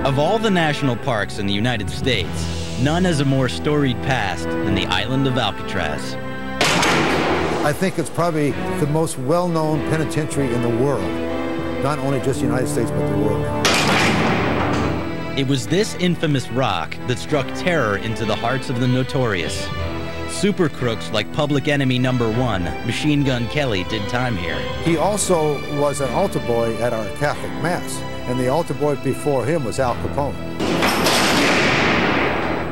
Of all the national parks in the United States, none has a more storied past than the island of Alcatraz. I think it's probably the most well-known penitentiary in the world. Not only just the United States, but the world. It was this infamous rock that struck terror into the hearts of the notorious. Super crooks like Public Enemy #1, Machine Gun Kelly, did time here. He also was an altar boy at our Catholic Mass, and the altar boy before him was Al Capone.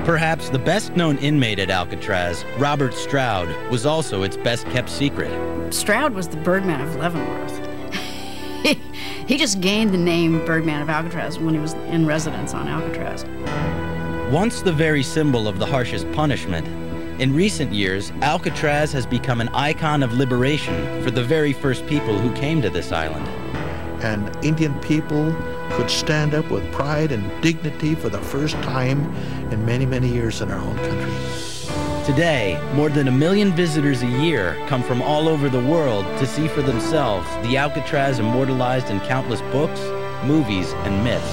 Perhaps the best-known inmate at Alcatraz, Robert Stroud, was also its best-kept secret. Stroud was the Birdman of Leavenworth. He just gained the name Birdman of Alcatraz when he was in residence on Alcatraz. Once the very symbol of the harshest punishment, in recent years, Alcatraz has become an icon of liberation for the very first people who came to this island. And Indian people could stand up with pride and dignity for the first time in many, many years in our own country. Today, more than 1 million visitors a year come from all over the world to see for themselves the Alcatraz immortalized in countless books, movies, and myths.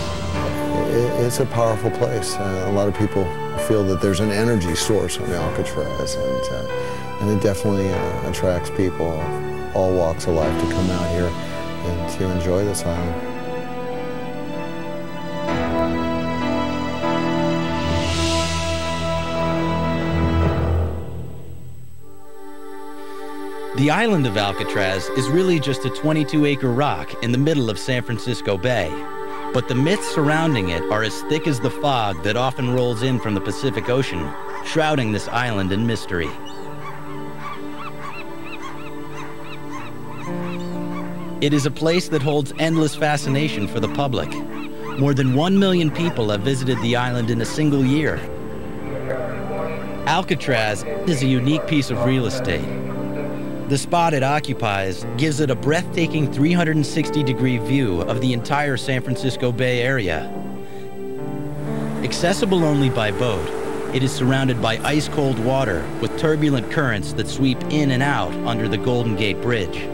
It's a powerful place. A lot of people feel that there's an energy source on Alcatraz, and it definitely attracts people of all walks of life to come out here and to enjoy this island. The island of Alcatraz is really just a 22-acre rock in the middle of San Francisco Bay. But the myths surrounding it are as thick as the fog that often rolls in from the Pacific Ocean, shrouding this island in mystery. It is a place that holds endless fascination for the public. More than 1 million people have visited the island in a single year. Alcatraz is a unique piece of real estate. The spot it occupies gives it a breathtaking 360-degree view of the entire San Francisco Bay Area. Accessible only by boat, it is surrounded by ice-cold water with turbulent currents that sweep in and out under the Golden Gate Bridge.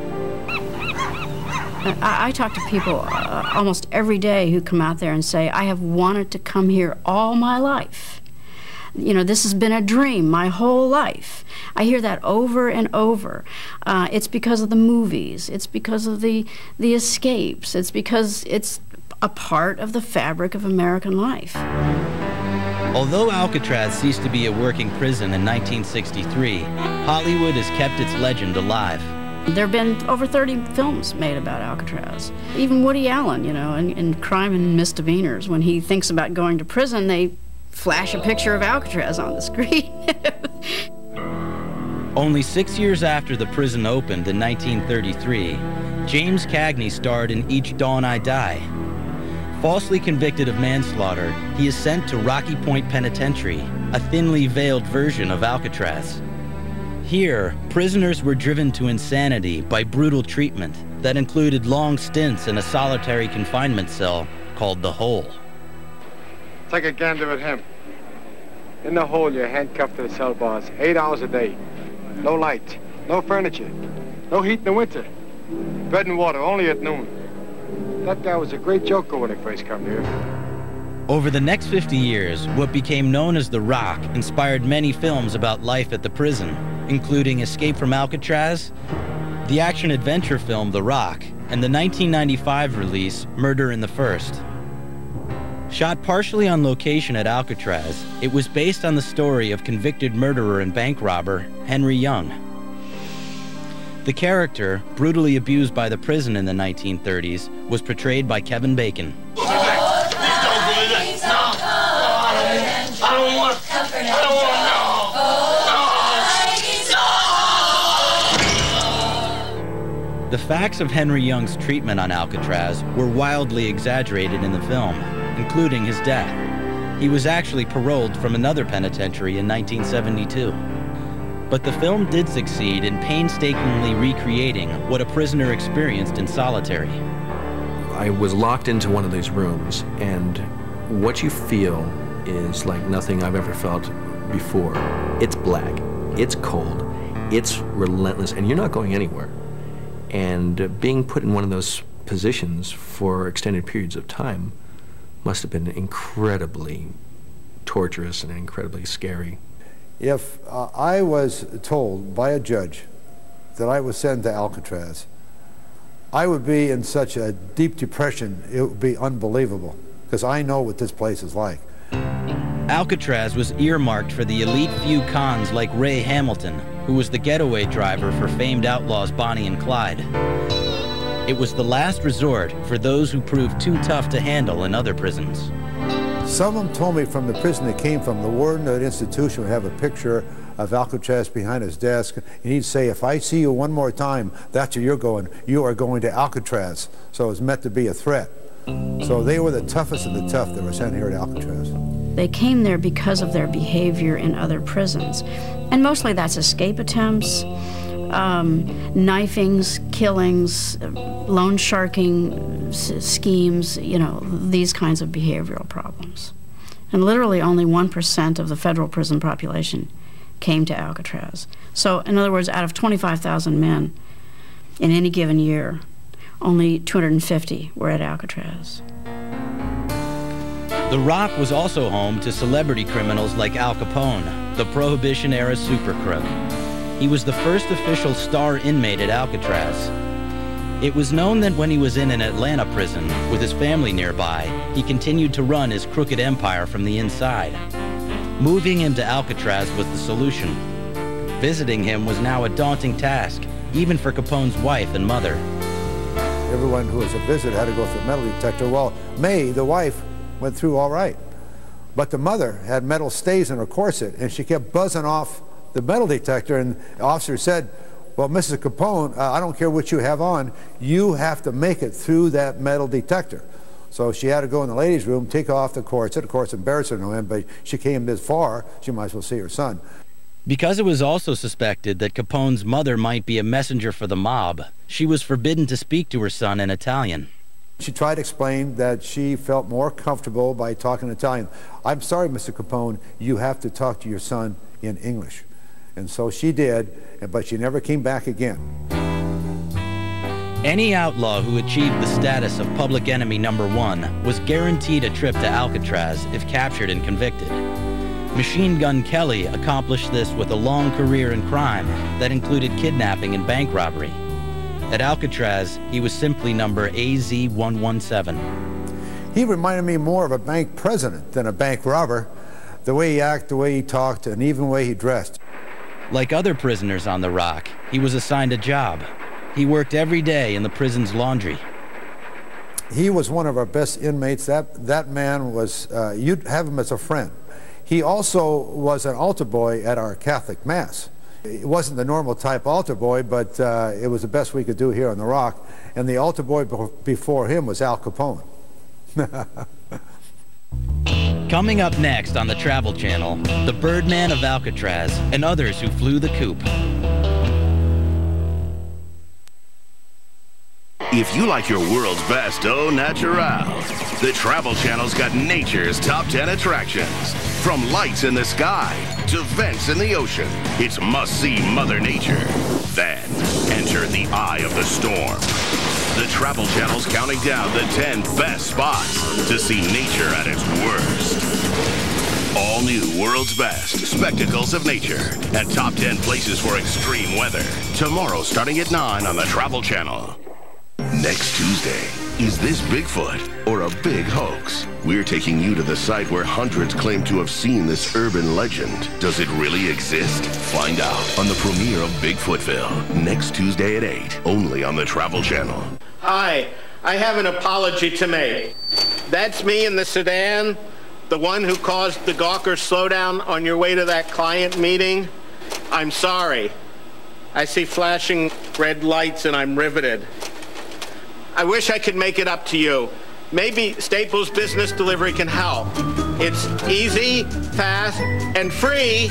I talk to people almost every day who come out there and say, I have wanted to come here all my life. You know, this has been a dream my whole life. I hear that over and over. It's because of the movies. It's because of the escapes. It's because it's a part of the fabric of American life. Although Alcatraz ceased to be a working prison in 1963, Hollywood has kept its legend alive. There have been over 30 films made about Alcatraz. Even Woody Allen, you know, in Crime and Misdemeanors, when he thinks about going to prison, they flash a picture of Alcatraz on the screen. Only 6 years after the prison opened in 1933, James Cagney starred in Each Dawn I Die. Falsely convicted of manslaughter, he is sent to Rocky Point Penitentiary, a thinly veiled version of Alcatraz. Here, prisoners were driven to insanity by brutal treatment that included long stints in a solitary confinement cell called the Hole. Take a gander at him. In the hole, you're handcuffed to the cell bars, 8 hours a day. No light, no furniture, no heat in the winter. Bread and water only at noon. That guy was a great joker when he first come here. Over the next 50 years, what became known as The Rock inspired many films about life at the prison, including Escape from Alcatraz, the action-adventure film The Rock, and the 1995 release Murder in the First. Shot partially on location at Alcatraz, it was based on the story of convicted murderer and bank robber Henry Young. The character, brutally abused by the prison in the 1930s, was portrayed by Kevin Bacon. The facts of Henry Young's treatment on Alcatraz were wildly exaggerated in the film, including his death. He was actually paroled from another penitentiary in 1972. But the film did succeed in painstakingly recreating what a prisoner experienced in solitary. I was locked into one of these rooms, and what you feel is like nothing I've ever felt before. It's black, it's cold, it's relentless, and you're not going anywhere. And being put in one of those positions for extended periods of time must have been incredibly torturous and incredibly scary. If I was told by a judge that I was sent to Alcatraz, I would be in such a deep depression, it would be unbelievable, because I know what this place is like. Alcatraz was earmarked for the elite few cons like Ray Hamilton, who was the getaway driver for famed outlaws Bonnie and Clyde. It was the last resort for those who proved too tough to handle in other prisons. Some of them told me from the prison they came from, the warden of the institution would have a picture of Alcatraz behind his desk, and he'd say, if I see you one more time, that's where you're going. You are going to Alcatraz. So it was meant to be a threat. So they were the toughest of the tough that were sent here to Alcatraz. They came there because of their behavior in other prisons. And mostly that's escape attempts, knifings, killings, loan sharking schemes, you know, these kinds of behavioral problems. And literally only 1% of the federal prison population came to Alcatraz. So, in other words, out of 25,000 men in any given year, only 250 were at Alcatraz. The Rock was also home to celebrity criminals like Al Capone, the Prohibition-era super crook. He was the first official star inmate at Alcatraz. It was known that when he was in an Atlanta prison with his family nearby, he continued to run his crooked empire from the inside. Moving him to Alcatraz was the solution. Visiting him was now a daunting task, even for Capone's wife and mother. Everyone who was a visit had to go through a metal detector. Well, May, the wife, went through all right. But the mother had metal stays in her corset, and she kept buzzing off the metal detector, and the officer said, well, Mrs. Capone, I don't care what you have on, you have to make it through that metal detector. So she had to go in the ladies' room, take off the corset. Of course, embarrassed her no end, but she came this far, she might as well see her son. Because it was also suspected that Capone's mother might be a messenger for the mob, she was forbidden to speak to her son in Italian. She tried to explain that she felt more comfortable by talking Italian. I'm sorry, Mr. Capone, you have to talk to your son in English. And so she did, but she never came back again. Any outlaw who achieved the status of public enemy #1 was guaranteed a trip to Alcatraz if captured and convicted. Machine Gun Kelly accomplished this with a long career in crime that included kidnapping and bank robbery. At Alcatraz, he was simply number AZ-117. He reminded me more of a bank president than a bank robber. The way he acted, the way he talked, and even the way he dressed. Like other prisoners on the Rock, he was assigned a job. He worked every day in the prison's laundry. He was one of our best inmates. That man was, you'd have him as a friend. He also was an altar boy at our Catholic Mass. It wasn't the normal type altar boy, but it was the best we could do here on the Rock. And the altar boy before him was Al Capone. Coming up next on the Travel Channel, the Birdman of Alcatraz and others who flew the coop. If you like your world's best au natural, the Travel Channel's got nature's top 10 attractions. From lights in the sky to vents in the ocean, it's must-see Mother Nature. Then, enter the eye of the storm. The Travel Channel's counting down the 10 best spots to see nature at its worst. All new World's Best Spectacles of Nature and top 10 places for extreme weather. Tomorrow starting at 9 on the Travel Channel. Next Tuesday, is this Bigfoot or a big hoax? We're taking you to the site where hundreds claim to have seen this urban legend. Does it really exist? Find out on the premiere of Bigfootville, next Tuesday at 8, only on the Travel Channel. Hi, I have an apology to make. That's me in the sedan, the one who caused the Gawker slowdown on your way to that client meeting. I'm sorry. I see flashing red lights and I'm riveted. I wish I could make it up to you. Maybe Staples Business Delivery can help. It's easy, fast, and free,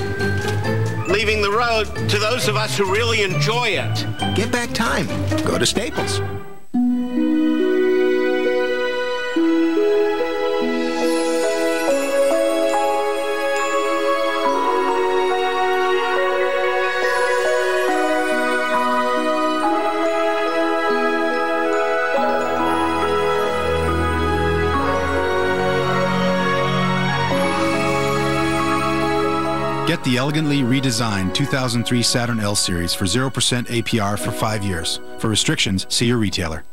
leaving the road to those of us who really enjoy it. Get back time. Go to Staples. Get the elegantly redesigned 2003 Saturn L Series for 0% APR for 5 years. For restrictions, see your retailer.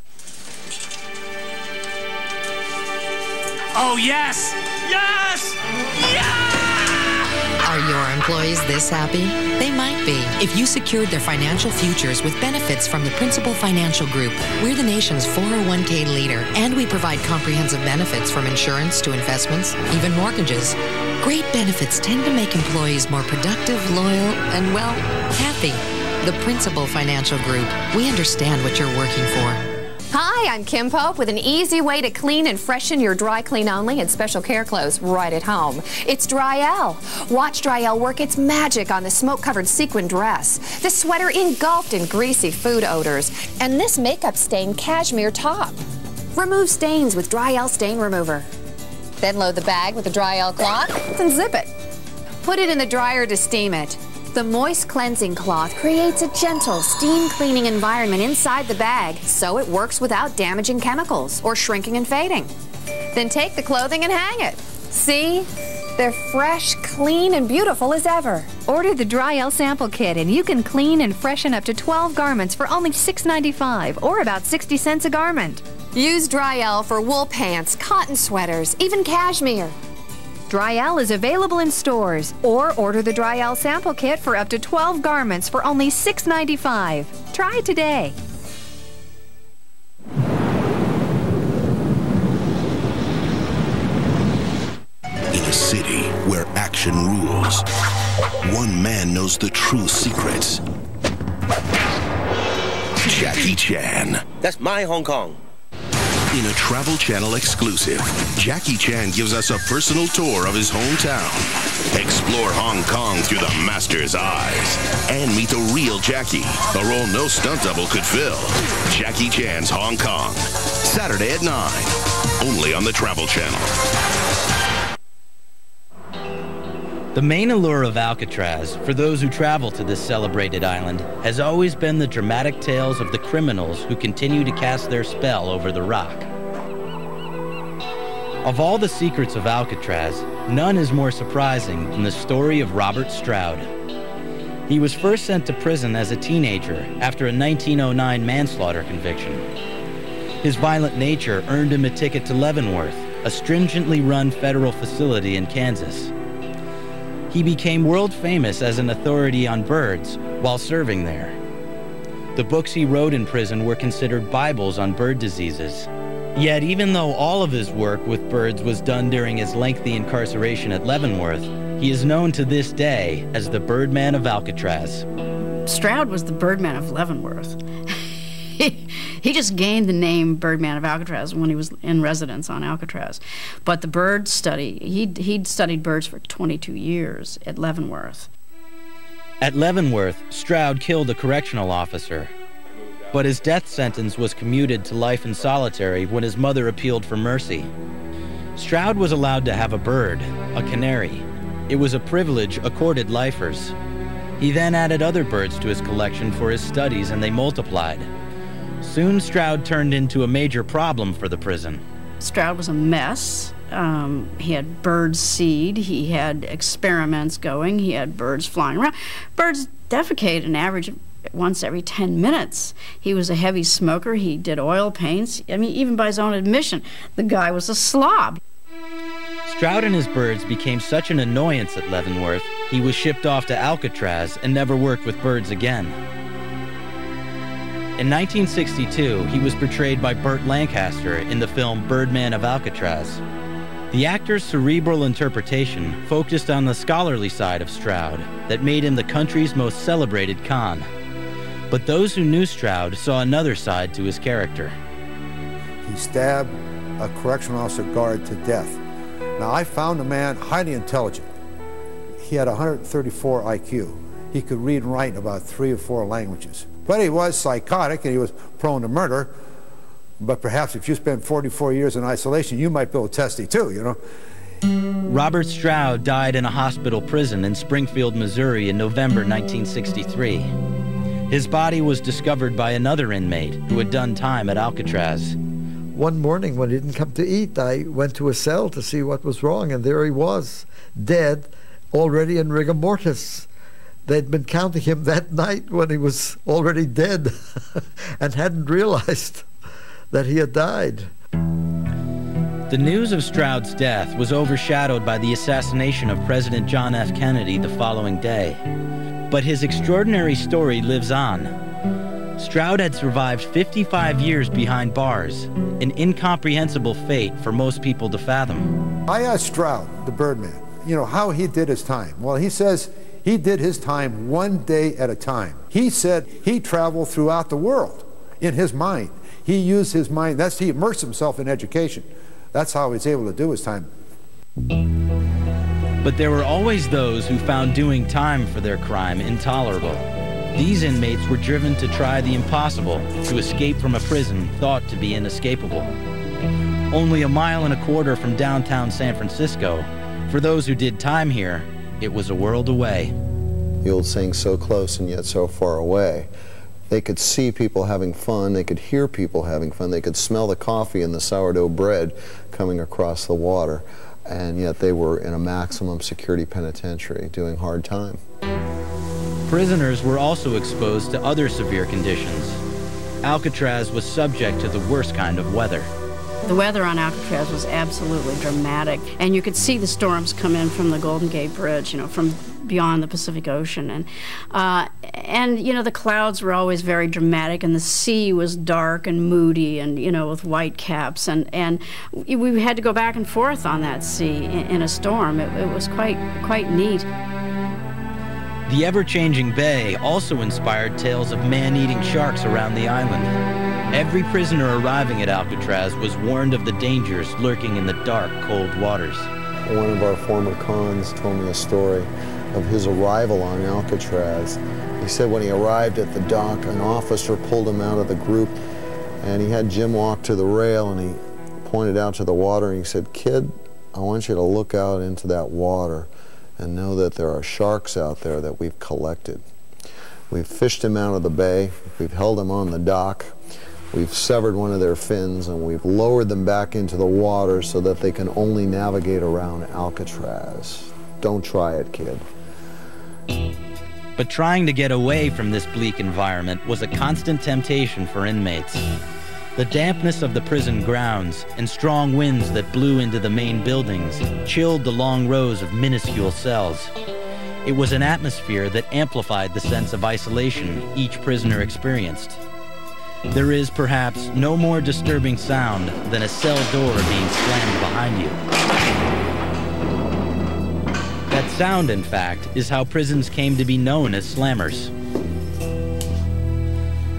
Oh, yes! Yes! Yes! Are your employees this happy? They might be. If you secured their financial futures with benefits from the Principal Financial Group, we're the nation's 401k leader, and we provide comprehensive benefits from insurance to investments, even mortgages. Great benefits tend to make employees more productive, loyal, and, well, happy. The Principal Financial Group. We understand what you're working for. Hi, I'm Kim Pope with an easy way to clean and freshen your dry clean only and special care clothes right at home. It's Dry-L. Watch Dry-L work its magic on the smoke-covered sequin dress, the sweater engulfed in greasy food odors, and this makeup-stained cashmere top. Remove stains with Dry-L Stain Remover. Then load the bag with the Dry-L cloth and zip it. Put it in the dryer to steam it. The moist cleansing cloth creates a gentle steam cleaning environment inside the bag, so it works without damaging chemicals or shrinking and fading. Then take the clothing and hang it. See? They're fresh, clean, and beautiful as ever. Order the Dry-L sample kit and you can clean and freshen up to 12 garments for only $6.95 or about 60 cents a garment. Use Dry-L for wool pants, cotton sweaters, even cashmere. Dry-L is available in stores, or order the Dry-L sample kit for up to 12 garments for only $6.95. Try it today. In a city where action rules, one man knows the true secrets. Jackie Chan. That's my Hong Kong. In a Travel Channel exclusive, Jackie Chan gives us a personal tour of his hometown. Explore Hong Kong through the master's eyes. And meet the real Jackie, a role no stunt double could fill. Jackie Chan's Hong Kong. Saturday at 9. Only on the Travel Channel. The main allure of Alcatraz, for those who travel to this celebrated island, has always been the dramatic tales of the criminals who continue to cast their spell over the rock. Of all the secrets of Alcatraz, none is more surprising than the story of Robert Stroud. He was first sent to prison as a teenager after a 1909 manslaughter conviction. His violent nature earned him a ticket to Leavenworth, a stringently run federal facility in Kansas. He became world famous as an authority on birds while serving there. The books he wrote in prison were considered Bibles on bird diseases. Yet even though all of his work with birds was done during his lengthy incarceration at Leavenworth, he is known to this day as the Birdman of Alcatraz. Stroud was the Birdman of Leavenworth. He just gained the name Birdman of Alcatraz when he was in residence on Alcatraz. But the bird study, he'd studied birds for 22 years at Leavenworth. At Leavenworth, Stroud killed a correctional officer, but his death sentence was commuted to life in solitary when his mother appealed for mercy. Stroud was allowed to have a bird, a canary. It was a privilege accorded lifers. He then added other birds to his collection for his studies, and they multiplied. Soon, Stroud turned into a major problem for the prison. Stroud was a mess. He had bird seed. He had experiments going. He had birds flying around. Birds defecate an average of once every 10 minutes. He was a heavy smoker. He did oil paints. I mean, even by his own admission, the guy was a slob. Stroud and his birds became such an annoyance at Leavenworth, he was shipped off to Alcatraz and never worked with birds again. In 1962, he was portrayed by Burt Lancaster in the film Birdman of Alcatraz. The actor's cerebral interpretation focused on the scholarly side of Stroud that made him the country's most celebrated con. But those who knew Stroud saw another side to his character. He stabbed a correctional officer guard to death. Now, I found a man highly intelligent. He had 134 IQ. He could read and write in about 3 or 4 languages. But he was psychotic and he was prone to murder. But perhaps if you spend 44 years in isolation, you might be able to test it too, you know. Robert Stroud died in a hospital prison in Springfield, Missouri in November 1963. His body was discovered by another inmate who had done time at Alcatraz. One morning when he didn't come to eat, I went to his cell to see what was wrong, and there he was, dead, already in rigor mortis. They'd been counting him that night when he was already dead and hadn't realized that he had died. The news of Stroud's death was overshadowed by the assassination of President John F. Kennedy the following day. But his extraordinary story lives on. Stroud had survived 55 years behind bars, an incomprehensible fate for most people to fathom. I asked Stroud, the Birdman, how he did his time. Well, he says he did his time one day at a time. He said he traveled throughout the world in his mind. He used his mind. He immersed himself in education. That's how he's able to do his time. But there were always those who found doing time for their crime intolerable. These inmates were driven to try the impossible, to escape from a prison thought to be inescapable. Only a mile and a quarter from downtown San Francisco, for those who did time here, it was a world away. The old saying, so close and yet so far away. They could see people having fun, they could hear people having fun, they could smell the coffee and the sourdough bread coming across the water, and yet they were in a maximum security penitentiary doing hard time. Prisoners were also exposed to other severe conditions. Alcatraz was subject to the worst kind of weather. The weather on Alcatraz was absolutely dramatic, and you could see the storms come in from the Golden Gate Bridge, from beyond the Pacific Ocean, and the clouds were always very dramatic, and the sea was dark and moody, and with white caps, and we had to go back and forth on that sea in a storm. It was quite neat. The ever-changing bay also inspired tales of man-eating sharks around the island. Every prisoner arriving at Alcatraz was warned of the dangers lurking in the dark, cold waters. One of our former cons told me a story of his arrival on Alcatraz. He said when he arrived at the dock, an officer pulled him out of the group, and he had Jim walk to the rail, and he pointed out to the water, and he said, "Kid, I want you to look out into that water and know that there are sharks out there that we've collected. We've fished him out of the bay, we've held him on the dock, we've severed one of their fins, and we've lowered them back into the water so that they can only navigate around Alcatraz. Don't try it, kid." But trying to get away from this bleak environment was a constant temptation for inmates. The dampness of the prison grounds and strong winds that blew into the main buildings chilled the long rows of minuscule cells. It was an atmosphere that amplified the sense of isolation each prisoner experienced. There is perhaps no more disturbing sound than a cell door being slammed behind you. That sound, in fact, is how prisons came to be known as slammers.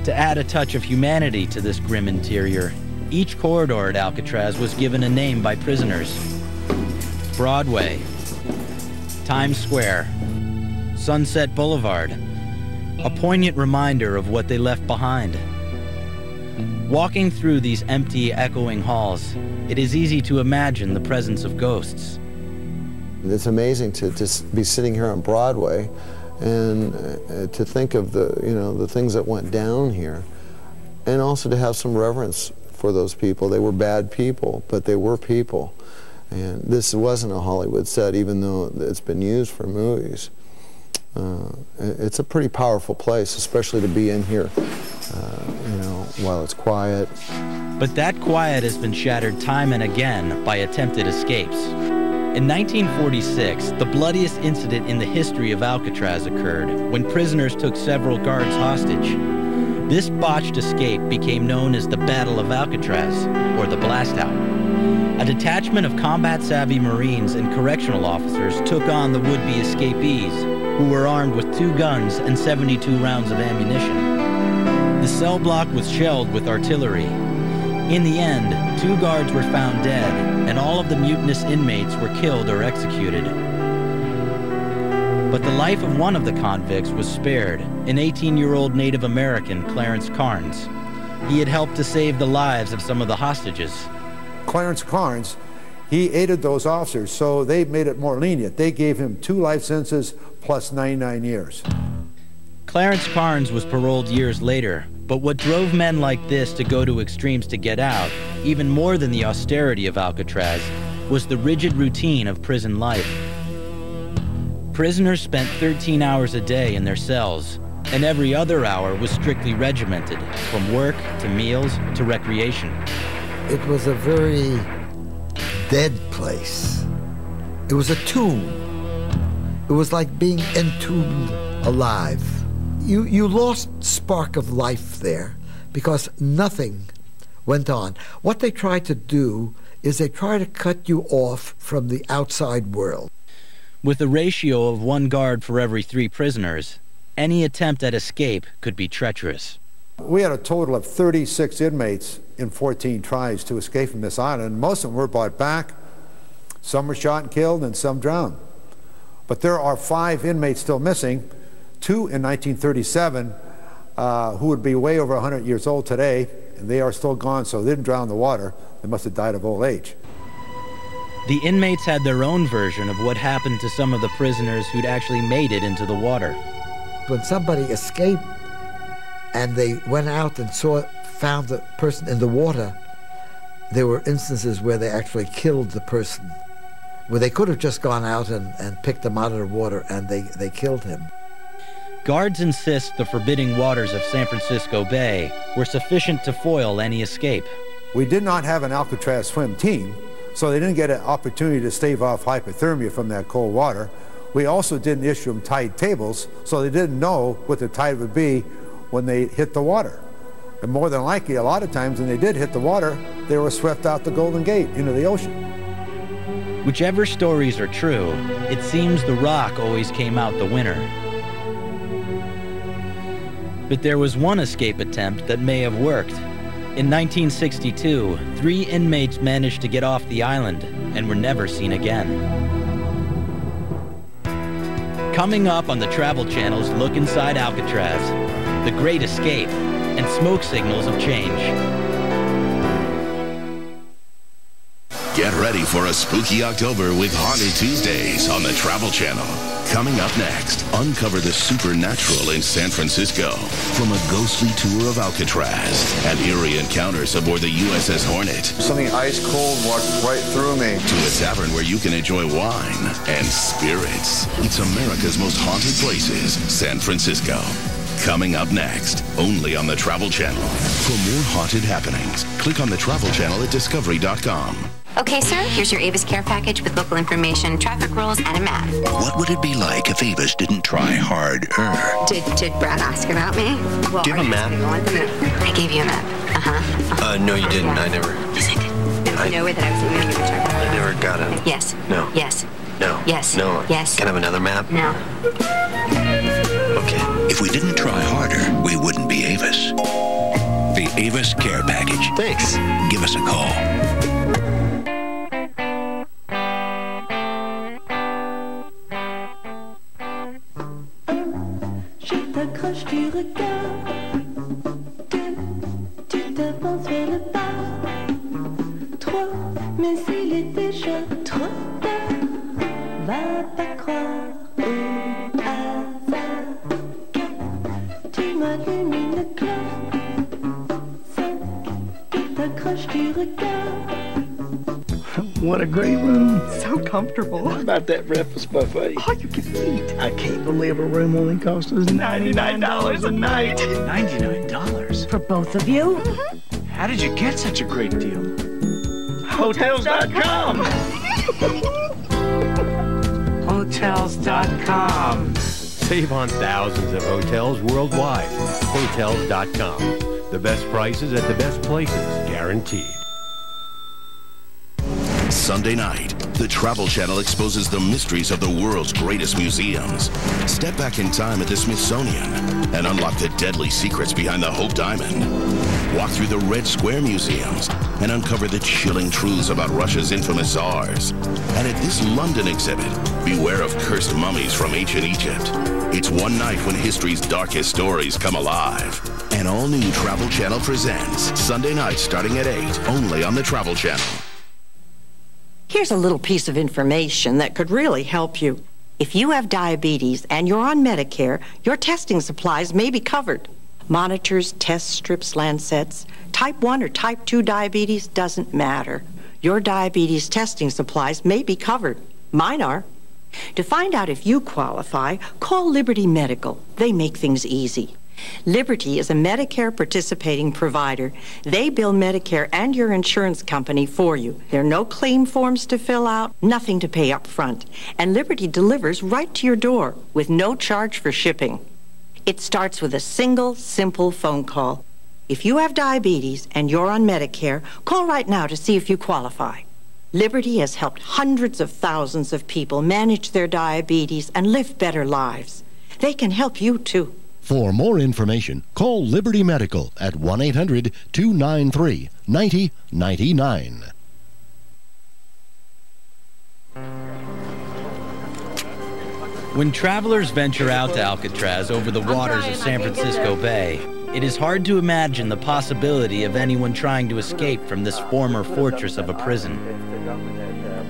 To add a touch of humanity to this grim interior, each corridor at Alcatraz was given a name by prisoners. Broadway, Times Square, Sunset Boulevard, a poignant reminder of what they left behind. Walking through these empty, echoing halls, it is easy to imagine the presence of ghosts. It's amazing to be sitting here on Broadway and to think of the things that went down here, and also to have some reverence for those people. They were bad people, but they were people. And this wasn't a Hollywood set, even though it's been used for movies. It's a pretty powerful place, especially to be in here, while it's quiet. But that quiet has been shattered time and again by attempted escapes. In 1946, the bloodiest incident in the history of Alcatraz occurred when prisoners took several guards hostage. This botched escape became known as the Battle of Alcatraz, or the Blast Out. A detachment of combat-savvy Marines and correctional officers took on the would-be escapees, who were armed with 2 guns and 72 rounds of ammunition. The cell block was shelled with artillery. In the end, 2 guards were found dead, and all of the mutinous inmates were killed or executed. But the life of one of the convicts was spared, an 18-year-old Native American, Clarence Carnes. He had helped to save the lives of some of the hostages. Clarence Carnes, he aided those officers, so they made it more lenient. They gave him 2 life sentences plus 99 years. Clarence Carnes was paroled years later, but what drove men like this to go to extremes to get out, even more than the austerity of Alcatraz, was the rigid routine of prison life. Prisoners spent 13 hours a day in their cells, and every other hour was strictly regimented, from work to meals to recreation. It was a very dead place. It was a tomb. It was like being entombed alive. You lost spark of life there because nothing went on. What they tried to do is they tried to cut you off from the outside world. With a ratio of 1 guard for every 3 prisoners, any attempt at escape could be treacherous. We had a total of 36 inmates in 14 tries to escape from this island. Most of them were brought back. Some were shot and killed, and some drowned. But there are 5 inmates still missing, 2 in 1937 who would be way over 100 years old today, and they are still gone, so they didn't drown in the water. They must have died of old age. The inmates had their own version of what happened to some of the prisoners who'd actually made it into the water. When somebody escaped and they went out and found the person in the water, there were instances where they actually killed the person, where they could have just gone out and picked them out of the water, and they killed him. Guards insist the forbidding waters of San Francisco Bay were sufficient to foil any escape. We did not have an Alcatraz swim team, so they didn't get an opportunity to stave off hypothermia from that cold water. We also didn't issue them tide tables, so they didn't know what the tide would be when they hit the water. And more than likely, a lot of times when they did hit the water, they were swept out the Golden Gate into the ocean. Whichever stories are true, it seems the Rock always came out the winner. But there was one escape attempt that may have worked. In 1962, 3 inmates managed to get off the island and were never seen again. Coming up on the Travel Channel's Look Inside Alcatraz, The Great Escape and Smoke Signals of Change. Get ready for a spooky October with Haunted Tuesdays on the Travel Channel. Coming up next, uncover the supernatural in San Francisco. From a ghostly tour of Alcatraz and eerie encounters aboard the USS Hornet. Something ice cold walked right through me. To a tavern where you can enjoy wine and spirits. It's America's most haunted places, San Francisco. Coming up next, only on the Travel Channel. For more haunted happenings, click on the Travel Channel at discovery.com. Okay, sir, here's your Avis care package with local information, traffic rules, and a map. What would it be like if Avis didn't try harder? Did Brad ask about me? Well, do you have a map? I gave you a map. No, you didn't. I never. Yes, I did. There was no way that I was emailing you a check. I never got it. Yes. No. Yes. No. Yes. No. Yes. Can I have another map? No. Okay. If we didn't try harder, we wouldn't be Avis. The Avis care package. Thanks. Give us a call. Du regard, tu t'avances vers le bas. 3, mais il est déjà trop tard. Va pas croire au hasard. 4, tu m'allumes une clope. 5, tu t'accroches du regard. What a great room. So comfortable. How about that breakfast buffet? All you can eat. I can't believe a room only cost us $99 a night. $99? For both of you? Mm-hmm. How did you get such a great deal? Hotels.com. Hotels.com. Save on thousands of hotels worldwide. Hotels.com. The best prices at the best places, guaranteed. Sunday night, the Travel Channel exposes the mysteries of the world's greatest museums. Step back in time at the Smithsonian and unlock the deadly secrets behind the Hope Diamond. Walk through the Red Square museums and uncover the chilling truths about Russia's infamous czars. And at this London exhibit, beware of cursed mummies from ancient Egypt. It's one night when history's darkest stories come alive. An all-new Travel Channel presents Sunday night starting at 8, only on the Travel Channel. Here's a little piece of information that could really help you. If you have diabetes and you're on Medicare, your testing supplies may be covered. Monitors, test strips, lancets, type 1 or type 2 diabetes doesn't matter. Your diabetes testing supplies may be covered. Mine are. To find out if you qualify, call Liberty Medical. They make things easy. Liberty is a Medicare participating provider. They bill Medicare and your insurance company for you. There are no claim forms to fill out, nothing to pay up front. And Liberty delivers right to your door with no charge for shipping. It starts with a single, simple phone call. If you have diabetes and you're on Medicare, call right now to see if you qualify. Liberty has helped hundreds of thousands of people manage their diabetes and live better lives. They can help you too. For more information, call Liberty Medical at 1-800-293-9099. When travelers venture out to Alcatraz over the waters of San Francisco Bay, it is hard to imagine the possibility of anyone trying to escape from this former fortress of a prison.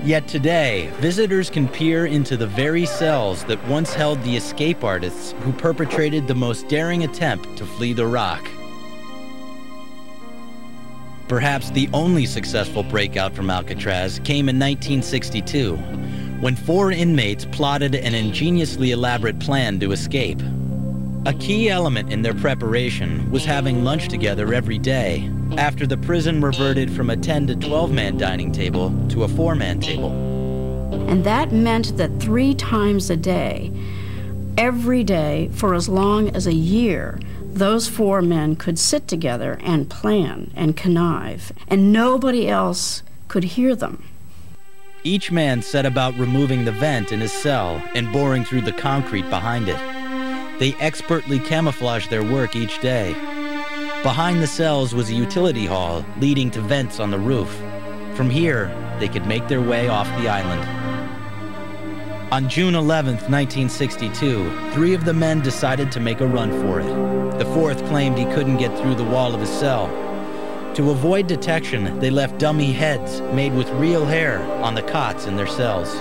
Yet today, visitors can peer into the very cells that once held the escape artists who perpetrated the most daring attempt to flee the Rock. Perhaps the only successful breakout from Alcatraz came in 1962, when 4 inmates plotted an ingeniously elaborate plan to escape. A key element in their preparation was having lunch together every day, after the prison reverted from a 10 to 12-man dining table to a 4-man table. And that meant that 3 times a day, every day for as long as a year, those 4 men could sit together and plan and connive, and nobody else could hear them. Each man set about removing the vent in his cell and boring through the concrete behind it. They expertly camouflaged their work each day. Behind the cells was a utility hall leading to vents on the roof. From here, they could make their way off the island. On June 11th, 1962, 3 of the men decided to make a run for it. The 4th claimed he couldn't get through the wall of his cell. To avoid detection, they left dummy heads made with real hair on the cots in their cells.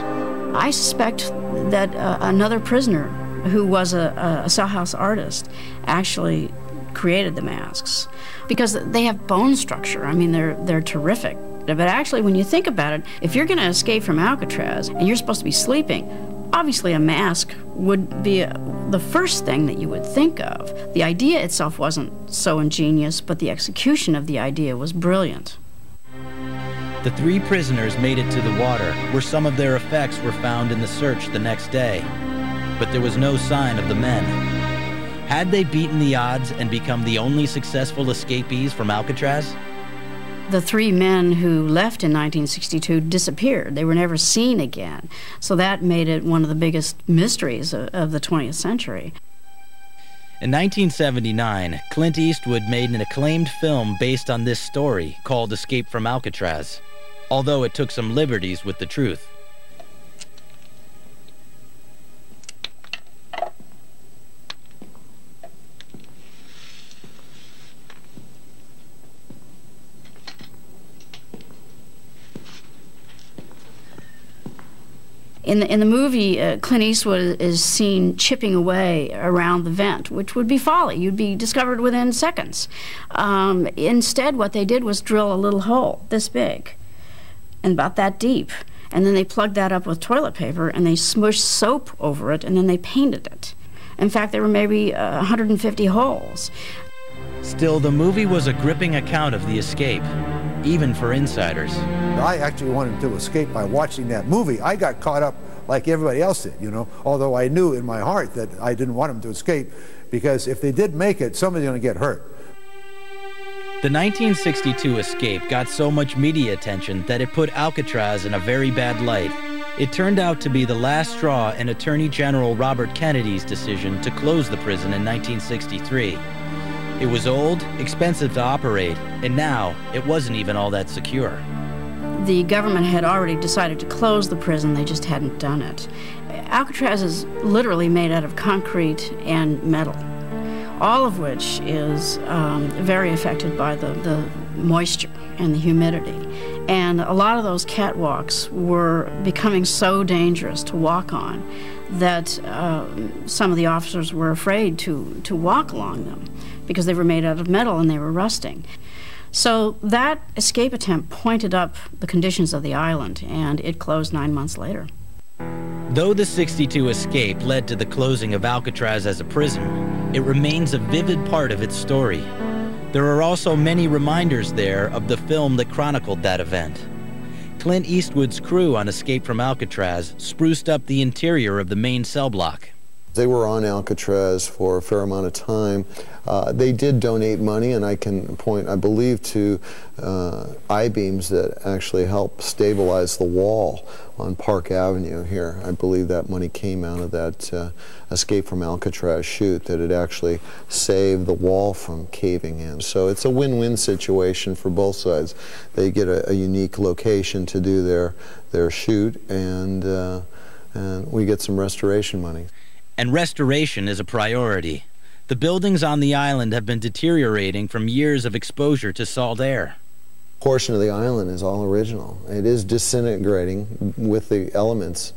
I suspect that another prisoner who was a cell house artist actually created the masks, because they have bone structure. I mean, they're terrific. But actually, when you think about it, if you're going to escape from Alcatraz and you're supposed to be sleeping, obviously a mask would be the first thing that you would think of. The idea itself wasn't so ingenious, but the execution of the idea was brilliant. The 3 prisoners made it to the water, where some of their effects were found in the search the next day. But there was no sign of the men. Had they beaten the odds and become the only successful escapees from Alcatraz? The 3 men who left in 1962 disappeared. They were never seen again. So that made it one of the biggest mysteries of the 20th century. In 1979, Clint Eastwood made an acclaimed film based on this story called Escape from Alcatraz, although it took some liberties with the truth. In the movie, Clint Eastwood is seen chipping away around the vent, which would be folly. You'd be discovered within seconds. Instead, what they did was drill a little hole this big and about that deep. And then they plugged that up with toilet paper, and they smushed soap over it, and then they painted it. In fact, there were maybe 150 holes. Still, the movie was a gripping account of the escape, even for insiders. I actually wanted to escape by watching that movie. I got caught up like everybody else did, you know, although I knew in my heart that I didn't want them to escape, because if they did make it, somebody's going to get hurt. The 1962 escape got so much media attention that it put Alcatraz in a very bad light. It turned out to be the last straw in Attorney General Robert Kennedy's decision to close the prison in 1963. It was old, expensive to operate, and now it wasn't even all that secure. The government had already decided to close the prison, they just hadn't done it. Alcatraz is literally made out of concrete and metal, all of which is very affected by the moisture and the humidity. And a lot of those catwalks were becoming so dangerous to walk on that some of the officers were afraid to walk along them because they were made out of metal and they were rusting. So that escape attempt pointed up the conditions of the island, and it closed 9 months later. Though the '62 escape led to the closing of Alcatraz as a prison, it remains a vivid part of its story. There are also many reminders there of the film that chronicled that event. Clint Eastwood's crew on Escape from Alcatraz spruced up the interior of the main cell block. They were on Alcatraz for a fair amount of time. They did donate money, and I can point, I believe, to I-beams that actually helped stabilize the wall on Park Avenue here. I believe that money came out of that Escape from Alcatraz shoot, that it actually saved the wall from caving in. So it's a win-win situation for both sides. They get a unique location to do their shoot, and we get some restoration money. And restoration is a priority. The buildings on the island have been deteriorating from years of exposure to salt air. A portion of the island is all original. It is disintegrating with the elements.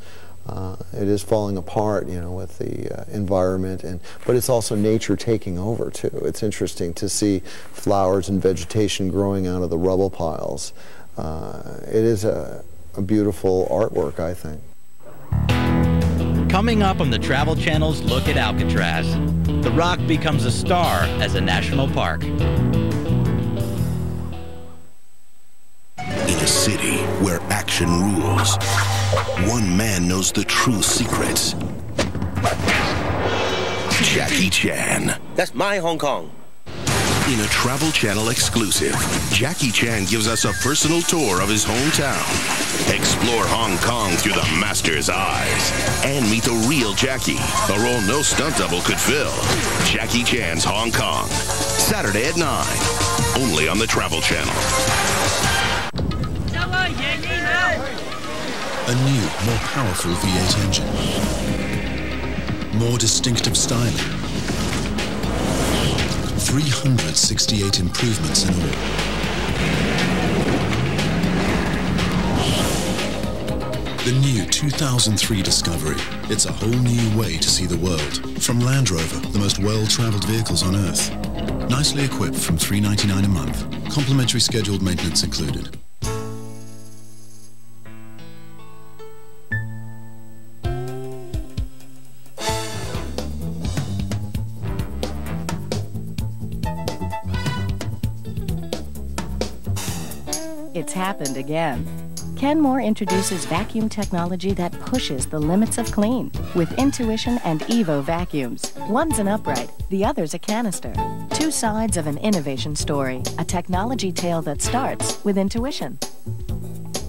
It is falling apart, you know, with the environment, but it's also nature taking over too. It's interesting to see flowers and vegetation growing out of the rubble piles. It is a beautiful artwork, I think. Coming up on the Travel Channel's Look at Alcatraz, The Rock becomes a star as a national park. In a city where action rules, one man knows the true secrets. Jackie Chan. That's my Hong Kong. In a Travel Channel exclusive, Jackie Chan gives us a personal tour of his hometown. Explore Hong Kong through the master's eyes. And meet the real Jackie, a role no stunt double could fill. Jackie Chan's Hong Kong. Saturday at 9. Only on the Travel Channel. A new, more powerful V8 engine. More distinctive styling. 368 improvements in all. The new 2003 Discovery. It's a whole new way to see the world. From Land Rover, the most well-traveled vehicles on Earth. Nicely equipped from $399 a month. Complimentary scheduled maintenance included. It's happened again. Kenmore introduces vacuum technology that pushes the limits of clean with Intuition and Evo vacuums. One's an upright, the other's a canister. Two sides of an innovation story, a technology tale that starts with Intuition.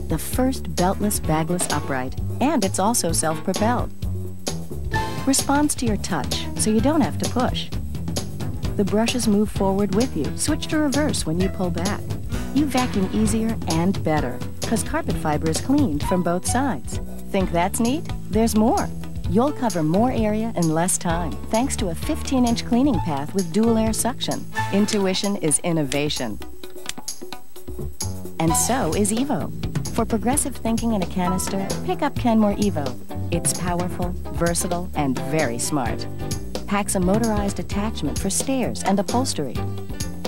The first beltless, bagless upright, and it's also self-propelled. Responds to your touch, so you don't have to push. The brushes move forward with you. Switch to reverse when you pull back. You vacuum easier and better, because carpet fiber is cleaned from both sides. Think that's neat? There's more. You'll cover more area in less time, thanks to a 15-inch cleaning path with dual air suction. Intuition is innovation. And so is Evo. For progressive thinking in a canister, pick up Kenmore Evo. It's powerful, versatile, and very smart. Packs a motorized attachment for stairs and upholstery.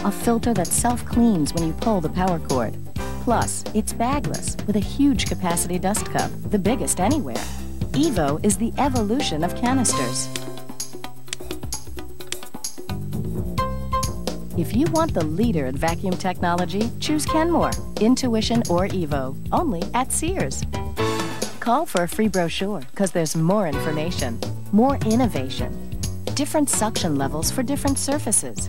A filter that self-cleans when you pull the power cord. Plus, it's bagless with a huge capacity dust cup, the biggest anywhere. Evo is the evolution of canisters. If you want the leader in vacuum technology, choose Kenmore, Intuition, or Evo, only at Sears. Call for a free brochure, because there's more information, more innovation, different suction levels for different surfaces.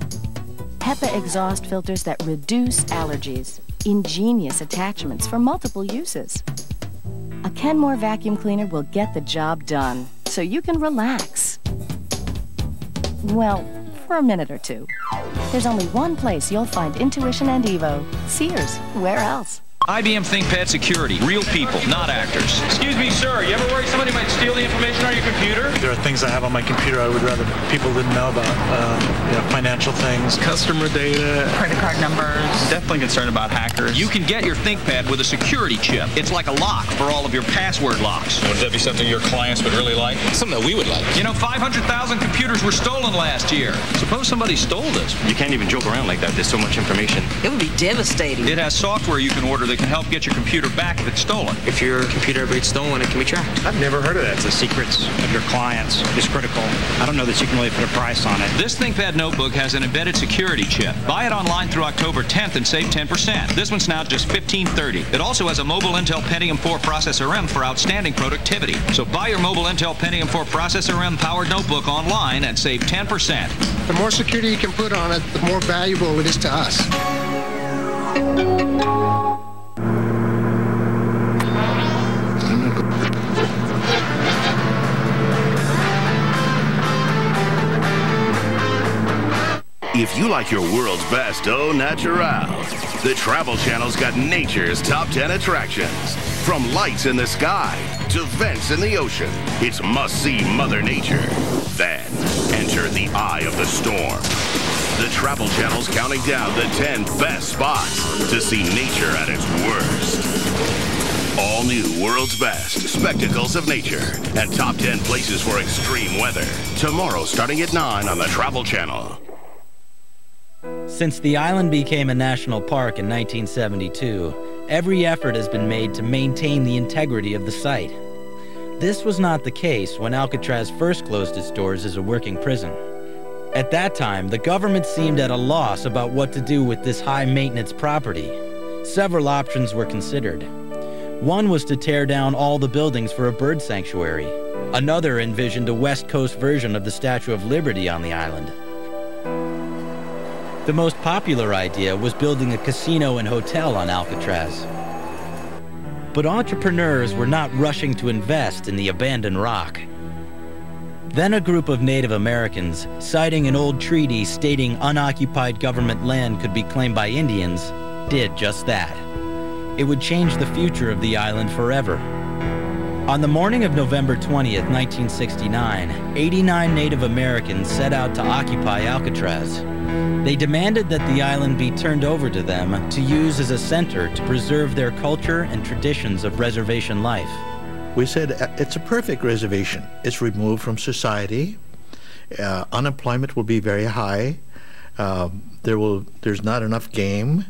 HEPA exhaust filters that reduce allergies. Ingenious attachments for multiple uses. A Kenmore vacuum cleaner will get the job done, so you can relax. Well, for a minute or two. There's only one place you'll find Intuition and Evo. Sears. Where else? IBM ThinkPad Security. Real people, not actors. Excuse me, sir. You ever worry somebody might steal the information on your computer? There are things I have on my computer I would rather people didn't know about. Financial things, customer data, Credit card numbers. Definitely concerned about hackers. You can get your ThinkPad with a security chip. It's like a lock for all of your password locks. Would that be something your clients would really like? Something that we would like. You know, 500,000 computers were stolen last year. Suppose somebody stole this. You can't even joke around like that. There's so much information. It would be devastating. It has software you can order that can help get your computer back if it's stolen. If your computer ever gets stolen, it can be tracked. I've never heard of that. The secrets of your clients is critical. I don't know that you can really put a price on it. This ThinkPad notebook has an embedded security chip. Buy it online through October 10th and save 10%. This one's now just $15.30. It also has a mobile Intel Pentium 4 Processor M for outstanding productivity. So buy your mobile Intel Pentium 4 Processor M powered notebook online and save 10%. The more security you can put on it, the more valuable it is to us. If you like your world's best au naturel, the Travel Channel's got nature's top 10 attractions. From lights in the sky to vents in the ocean, it's must-see Mother Nature. Then, enter the eye of the storm. The Travel Channel's counting down the 10 best spots to see nature at its worst. All new World's Best, Spectacles of Nature, and top 10 places for extreme weather. Tomorrow starting at 9 on the Travel Channel. Since the island became a national park in 1972, every effort has been made to maintain the integrity of the site. This was not the case when Alcatraz first closed its doors as a working prison. At that time, the government seemed at a loss about what to do with this high-maintenance property. Several options were considered. One was to tear down all the buildings for a bird sanctuary. Another envisioned a West Coast version of the Statue of Liberty on the island. The most popular idea was building a casino and hotel on Alcatraz. But entrepreneurs were not rushing to invest in the abandoned rock. Then a group of Native Americans, citing an old treaty stating unoccupied government land could be claimed by Indians, did just that. It would change the future of the island forever. On the morning of November 20th, 1969, 89 Native Americans set out to occupy Alcatraz. They demanded that the island be turned over to them to use as a center to preserve their culture and traditions of reservation life. We said it's a perfect reservation. It's removed from society. Unemployment will be very high. There's not enough game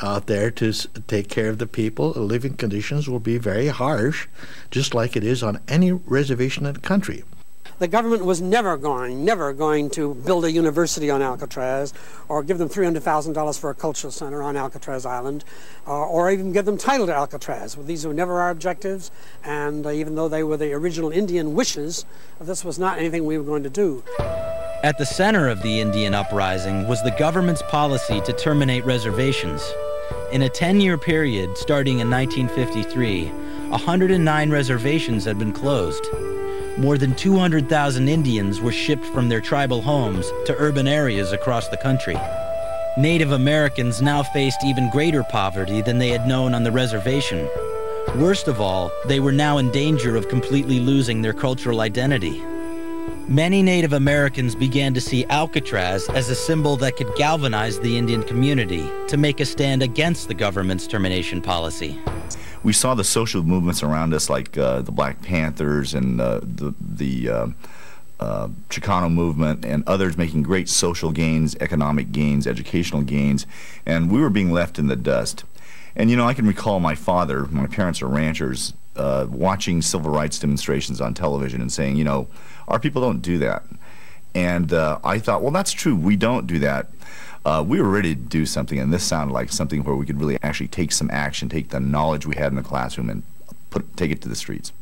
out there to take care of the people. The living conditions will be very harsh, just like it is on any reservation in the country. The government was never going to build a university on Alcatraz or give them $300,000 for a cultural center on Alcatraz Island or even give them title to Alcatraz. Well, these were never our objectives, and even though they were the original Indian wishes, this was not anything we were going to do. At the center of the Indian uprising was the government's policy to terminate reservations. In a 10-year period starting in 1953, 109 reservations had been closed. More than 200,000 Indians were shipped from their tribal homes to urban areas across the country. Native Americans now faced even greater poverty than they had known on the reservation. Worst of all, they were now in danger of completely losing their cultural identity. Many Native Americans began to see Alcatraz as a symbol that could galvanize the Indian community to make a stand against the government's termination policy. We saw the social movements around us, like the Black Panthers and the Chicano movement and others making great social gains, economic gains, educational gains, and we were being left in the dust. And you know, I can recall my father, my parents are ranchers, watching civil rights demonstrations on television and saying, you know, our people don't do that. And I thought, well, that's true, we don't do that. We were ready to do something, and this sounded like something where we could really actually take some action, take the knowledge we had in the classroom and take it to the streets.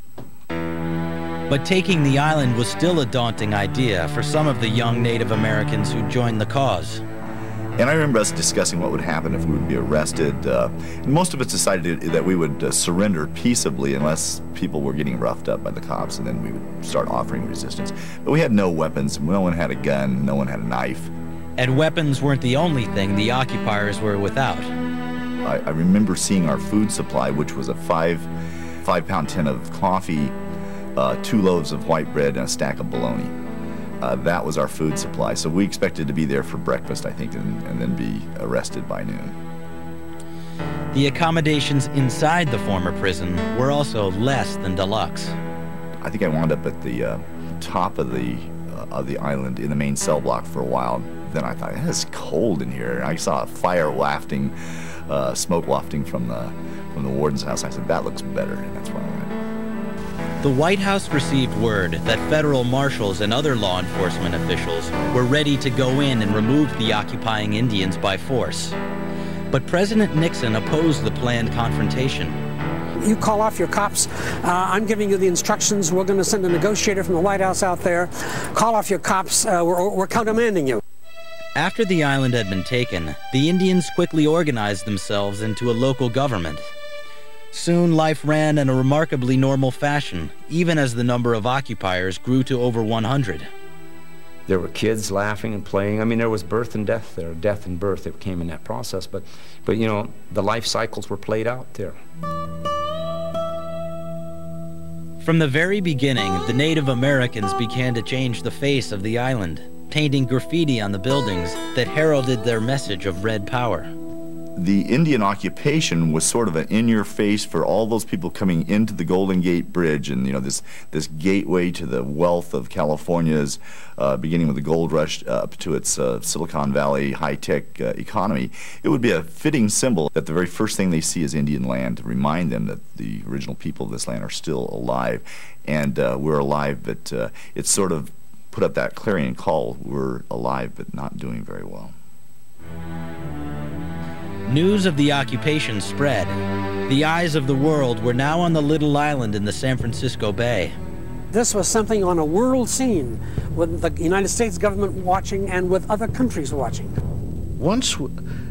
But taking the island was still a daunting idea for some of the young Native Americans who joined the cause. And I remember us discussing what would happen if we would be arrested. And most of us decided that we would surrender peaceably unless people were getting roughed up by the cops, and then we would start offering resistance. But we had no weapons. No one had a gun. No one had a knife. And weapons weren't the only thing the occupiers were without. I remember seeing our food supply, which was a five-pound tin of coffee, 2 loaves of white bread, and a stack of bologna. That was our food supply. So we expected to be there for breakfast, I think, and then be arrested by noon. The accommodations inside the former prison were also less than deluxe. I think I wound up at the top of the island in the main cell block for a while. Then I thought, it's cold in here. I saw a fire wafting, smoke wafting from from the warden's house. I said, that looks better, and that's where I went. The White House received word that federal marshals and other law enforcement officials were ready to go in and remove the occupying Indians by force. But President Nixon opposed the planned confrontation. You call off your cops. I'm giving you the instructions. We're going to send a negotiator from the White House out there. Call off your cops. We're countermanding you. After the island had been taken, the Indians quickly organized themselves into a local government. Soon, life ran in a remarkably normal fashion, even as the number of occupiers grew to over 100. There were kids laughing and playing. I mean, there was birth and death there, death and birth that came in that process. But you know, the life cycles were played out there. From the very beginning, the Native Americans began to change the face of the island, painting graffiti on the buildings that heralded their message of red power. The Indian occupation was sort of an in-your-face for all those people coming into the Golden Gate Bridge, and you know, this gateway to the wealth of California's, beginning with the gold rush up to its Silicon Valley high-tech economy. It would be a fitting symbol that the very first thing they see is Indian land, to remind them that the original people of this land are still alive, and we're alive, but it's sort of put up that clarion call: we're alive but not doing very well. News of the occupation spread. The eyes of the world were now on the little island in the San Francisco Bay. This was something on a world scene, with the United States government watching and with other countries watching. Once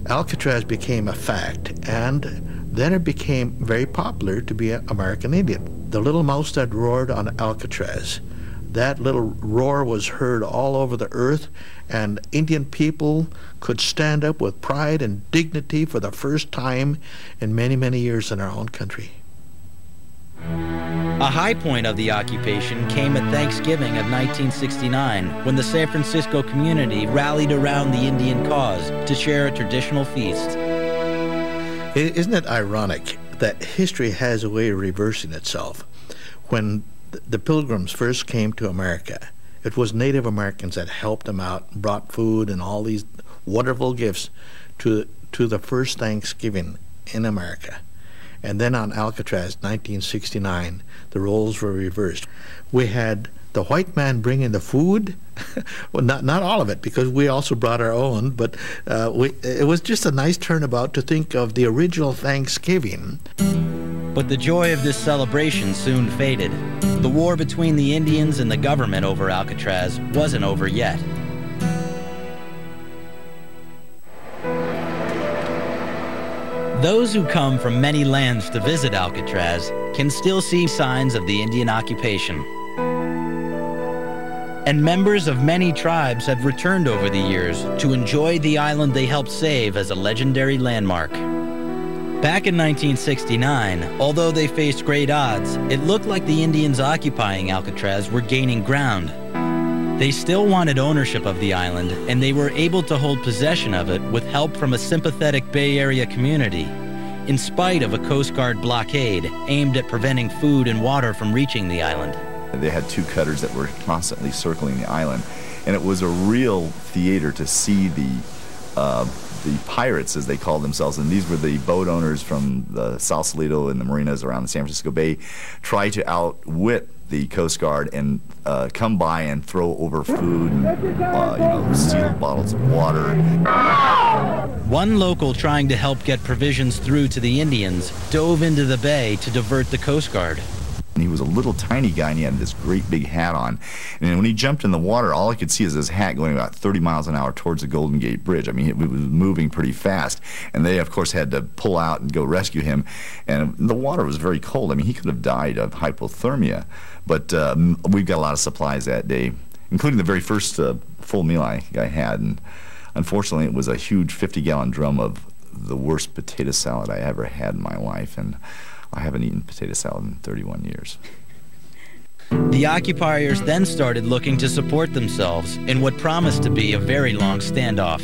Alcatraz became a fact, and then it became very popular to be an American Indian. The little mouse that roared on Alcatraz, that little roar was heard all over the earth, and Indian people could stand up with pride and dignity for the first time in many, many years in our own country. A high point of the occupation came at Thanksgiving of 1969, when the San Francisco community rallied around the Indian cause to share a traditional feast. Isn't it ironic that history has a way of reversing itself? When the Pilgrims first came to America, it was Native Americans that helped them out, brought food and all these wonderful gifts to the first Thanksgiving in America. And then on Alcatraz, 1969, the roles were reversed. We had the white man bringing the food, well, not all of it, because we also brought our own, but it was just a nice turnabout to think of the original Thanksgiving. But the joy of this celebration soon faded. The war between the Indians and the government over Alcatraz wasn't over yet. Those who come from many lands to visit Alcatraz can still see signs of the Indian occupation. And members of many tribes have returned over the years to enjoy the island they helped save as a legendary landmark. Back in 1969, although they faced great odds, it looked like the Indians occupying Alcatraz were gaining ground. They still wanted ownership of the island, and they were able to hold possession of it with help from a sympathetic Bay Area community, in spite of a Coast Guard blockade aimed at preventing food and water from reaching the island. They had two cutters that were constantly circling the island, and it was a real theater to see the pirates, as they called themselves, and these were the boat owners from the Sausalito and the marinas around the San Francisco Bay, try to outwit the Coast Guard and come by and throw over food and sealed bottles of water. One local trying to help get provisions through to the Indians dove into the bay to divert the Coast Guard. And he was a little tiny guy, and he had this great big hat on. And when he jumped in the water, all I could see is his hat going about 30 miles an hour towards the Golden Gate Bridge. I mean, it was moving pretty fast. And they, of course, had to pull out and go rescue him. And the water was very cold. I mean, he could have died of hypothermia. But we've got a lot of supplies that day, including the very first full meal I had. And unfortunately, it was a huge 50-gallon drum of the worst potato salad I ever had in my life. And I haven't eaten potato salad in 31 years. The occupiers then started looking to support themselves in what promised to be a very long standoff.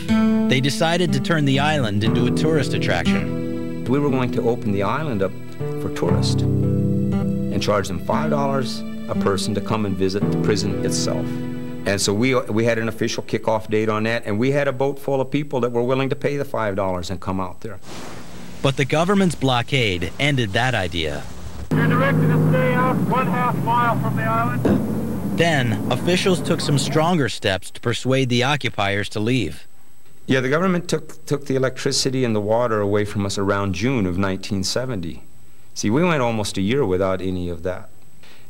They decided to turn the island into a tourist attraction. We were going to open the island up for tourists and charge them $5 a person to come and visit the prison itself. And so we had an official kickoff date on that, and we had a boat full of people that were willing to pay the $5 and come out there. But the government's blockade ended that idea. You're directed to stay out 1/2 mile from the island. Then, officials took some stronger steps to persuade the occupiers to leave. Yeah, the government took the electricity and the water away from us around June of 1970. See, we went almost a year without any of that.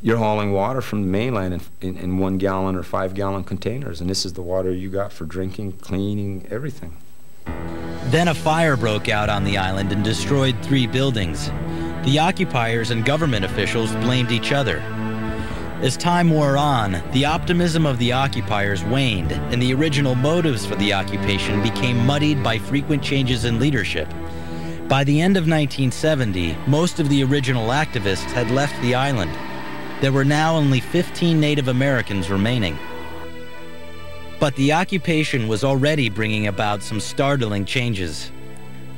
You're hauling water from the mainland in 1 gallon or 5 gallon containers, and this is the water you got for drinking, cleaning, everything. Then a fire broke out on the island and destroyed 3 buildings. The occupiers and government officials blamed each other. As time wore on, the optimism of the occupiers waned, and the original motives for the occupation became muddied by frequent changes in leadership. By the end of 1970, most of the original activists had left the island. There were now only 15 Native Americans remaining. But the occupation was already bringing about some startling changes.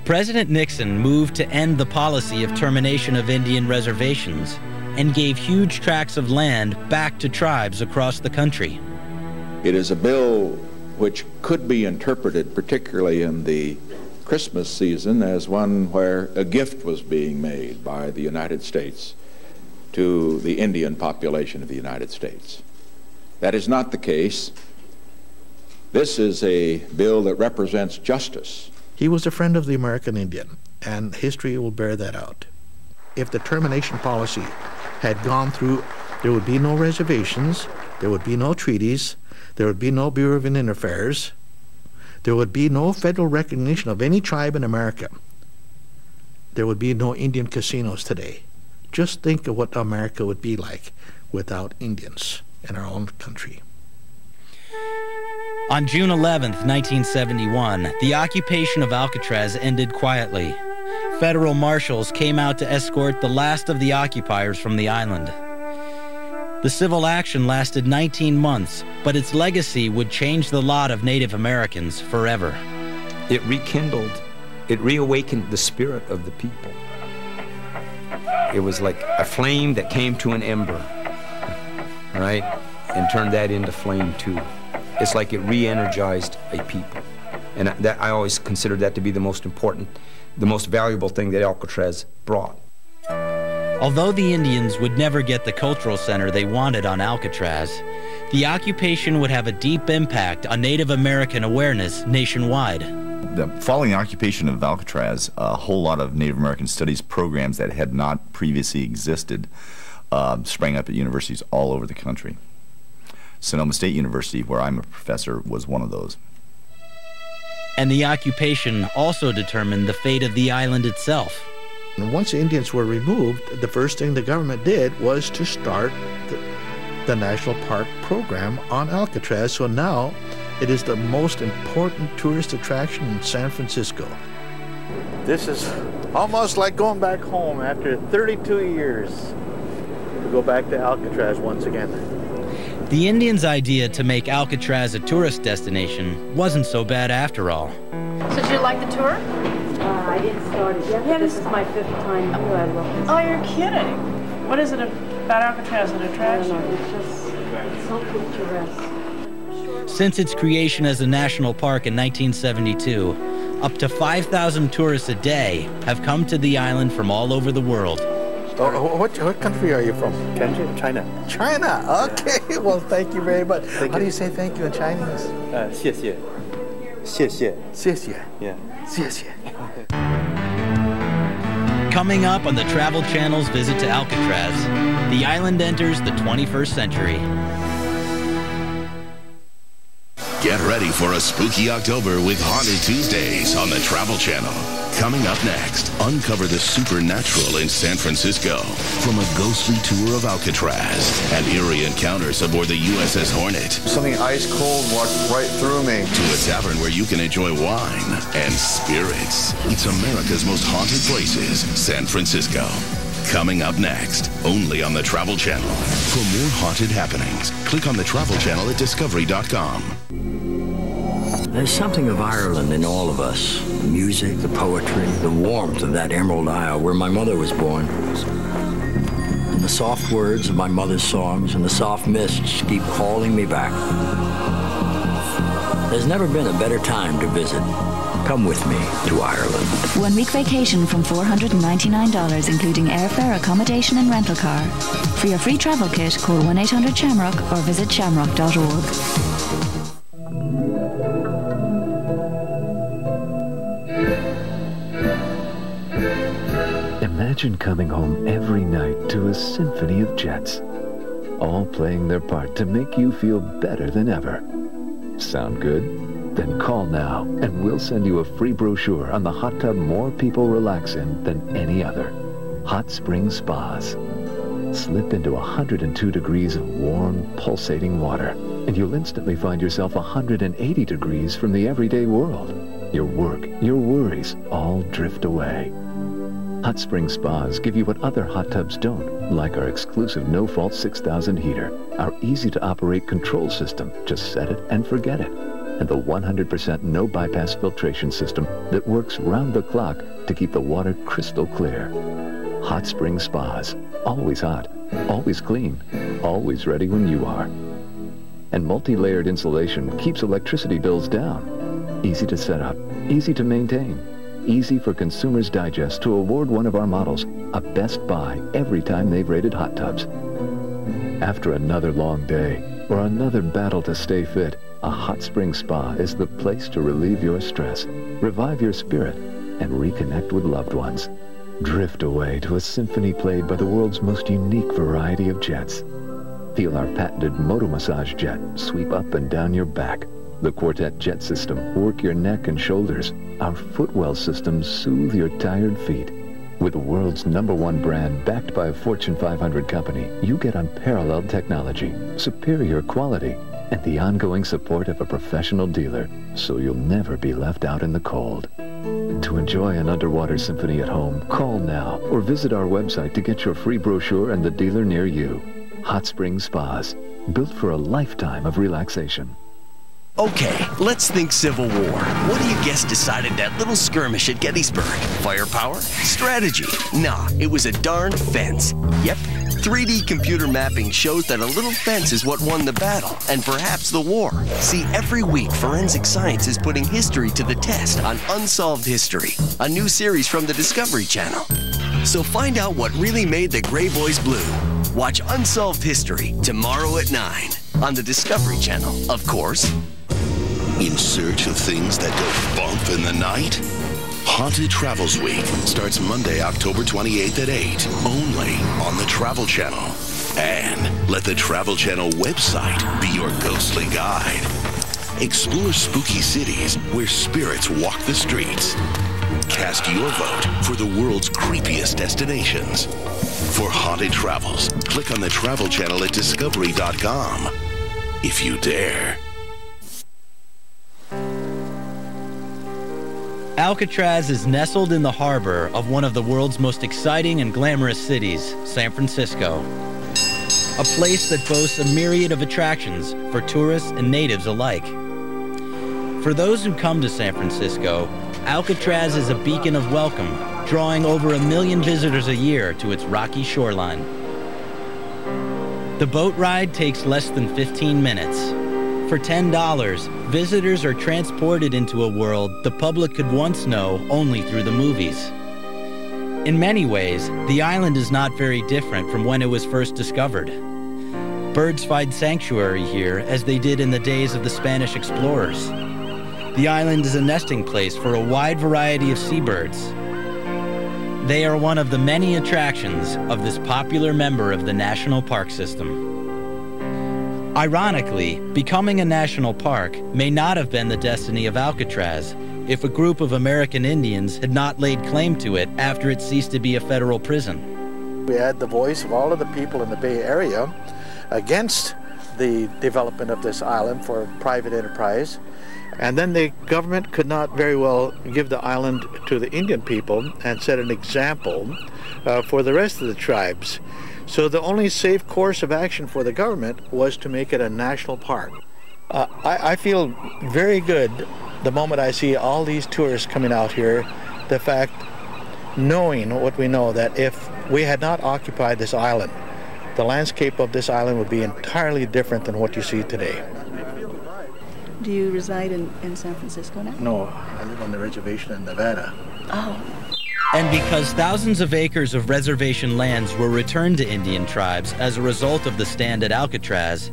President Nixon moved to end the policy of termination of Indian reservations and gave huge tracts of land back to tribes across the country. It is a bill which could be interpreted, particularly in the Christmas season, as one where a gift was being made by the United States to the Indian population of the United States. That is not the case. This is a bill that represents justice. He was a friend of the American Indian, and history will bear that out. If the termination policy had gone through, there would be no reservations, there would be no treaties, there would be no Bureau of Indian Affairs, there would be no federal recognition of any tribe in America. There would be no Indian casinos today. Just think of what America would be like without Indians in our own country. On June 11th, 1971, the occupation of Alcatraz ended quietly. Federal marshals came out to escort the last of the occupiers from the island. The civil action lasted 19 months, but its legacy would change the lot of Native Americans forever. It rekindled, it reawakened the spirit of the people. It was like a flame that came to an ember, right, and turned that into flame too. It's like it re-energized a people. And I always considered that to be the most important, the most valuable thing that Alcatraz brought. Although the Indians would never get the cultural center they wanted on Alcatraz, the occupation would have a deep impact on Native American awareness nationwide. Following the occupation of Alcatraz, a whole lot of Native American studies programs that had not previously existed sprang up at universities all over the country. Sonoma State University, where I'm a professor, was one of those. And the occupation also determined the fate of the island itself. And once the Indians were removed, the first thing the government did was to start the National Park program on Alcatraz. So now it is the most important tourist attraction in San Francisco. This is almost like going back home after 32 years to go back to Alcatraz once again. The Indians' idea to make Alcatraz a tourist destination wasn't so bad after all. So did you like the tour? I didn't start it yet. Yeah, this is my 5th time. Oh, I love this. Oh, you're kidding. What is it about Alcatraz that attracts you? It's so picturesque. Since its creation as a national park in 1972, up to 5,000 tourists a day have come to the island from all over the world. Oh, what country are you from? China. China, okay. Well, thank you very much. How do you say thank you in Chinese? 谢谢. 谢谢. 谢谢. Yeah. 谢谢. Coming up on the Travel Channel's visit to Alcatraz, the island enters the 21st century. Get ready for a spooky October with Haunted Tuesdays on the Travel Channel. Coming up next, uncover the supernatural in San Francisco. From a ghostly tour of Alcatraz and eerie encounters aboard the USS Hornet. Something ice cold walked right through me. To a tavern where you can enjoy wine and spirits. It's America's most haunted places, San Francisco. Coming up next, only on the Travel Channel. For more haunted happenings, click on the Travel Channel at discovery.com. There's something of Ireland in all of us. The music, the poetry, the warmth of that Emerald Isle where my mother was born. And the soft words of my mother's songs and the soft mists keep calling me back. There's never been a better time to visit. Come with me to Ireland. 1 week vacation from $499, including airfare, accommodation, and rental car. For your free travel kit, call 1-800-SHAMROCK or visit shamrock.org. Imagine coming home every night to a symphony of jets, all playing their part to make you feel better than ever. Sound good? Then call now and we'll send you a free brochure on the hot tub more people relax in than any other. Hot Spring Spas. Slip into 102 degrees of warm, pulsating water, and you'll instantly find yourself 180 degrees from the everyday world. Your work, your worries, all drift away. Hot Spring Spas give you what other hot tubs don't, like our exclusive no-fault 6000 heater, our easy-to-operate control system, just set it and forget it, and the 100% no-bypass filtration system that works round the clock to keep the water crystal clear. Hot Spring Spas, always hot, always clean, always ready when you are. And multi-layered insulation keeps electricity bills down. Easy to set up, easy to maintain. Easy for Consumers Digest to award one of our models a Best Buy every time they've rated hot tubs. After another long day or another battle to stay fit, a hot spring spa is the place to relieve your stress, revive your spirit, and reconnect with loved ones. Drift away to a symphony played by the world's most unique variety of jets. Feel our patented Moto Massage jet sweep up and down your back. The Quartet Jet System work your neck and shoulders. Our Footwell systems soothe your tired feet. With the world's #1 brand backed by a Fortune 500 company, you get unparalleled technology, superior quality, and the ongoing support of a professional dealer, so you'll never be left out in the cold. To enjoy an underwater symphony at home, call now or visit our website to get your free brochure and the dealer near you. Hot Spring Spas, built for a lifetime of relaxation. Okay, let's think Civil War. What do you guess decided that little skirmish at Gettysburg? Firepower? Strategy? Nah, it was a darn fence. Yep, 3D computer mapping shows that a little fence is what won the battle, and perhaps the war. See, every week, forensic science is putting history to the test on Unsolved History, a new series from the Discovery Channel. So find out what really made the Gray Boys blue. Watch Unsolved History tomorrow at 9 on the Discovery Channel, of course. In search of things that go bump in the night? Haunted Travels Week starts Monday, October 28th at 8, only on the Travel Channel. And let the Travel Channel website be your ghostly guide. Explore spooky cities where spirits walk the streets. Cast your vote for the world's creepiest destinations. For Haunted Travels, click on the Travel Channel at discovery.com. If you dare. Alcatraz is nestled in the harbor of one of the world's most exciting and glamorous cities, San Francisco. A place that boasts a myriad of attractions for tourists and natives alike. For those who come to San Francisco, Alcatraz is a beacon of welcome, drawing over 1 million visitors a year to its rocky shoreline. The boat ride takes less than 15 minutes. For $10, visitors are transported into a world the public could once know only through the movies. In many ways, the island is not very different from when it was first discovered. Birds find sanctuary here as they did in the days of the Spanish explorers. The island is a nesting place for a wide variety of seabirds. They are one of the many attractions of this popular member of the national park system. Ironically, becoming a national park may not have been the destiny of Alcatraz if a group of American Indians had not laid claim to it after it ceased to be a federal prison. We had the voice of all of the people in the Bay Area against the development of this island for private enterprise. And then the government could not very well give the island to the Indian people and set an example for the rest of the tribes. So the only safe course of action for the government was to make it a national park. I feel very good the moment I see all these tourists coming out here, the fact, knowing what we know, that if we had not occupied this island, the landscape of this island would be entirely different than what you see today. Do you reside in San Francisco now? No, I live on the reservation in Nevada. Oh. And because thousands of acres of reservation lands were returned to Indian tribes as a result of the stand at Alcatraz,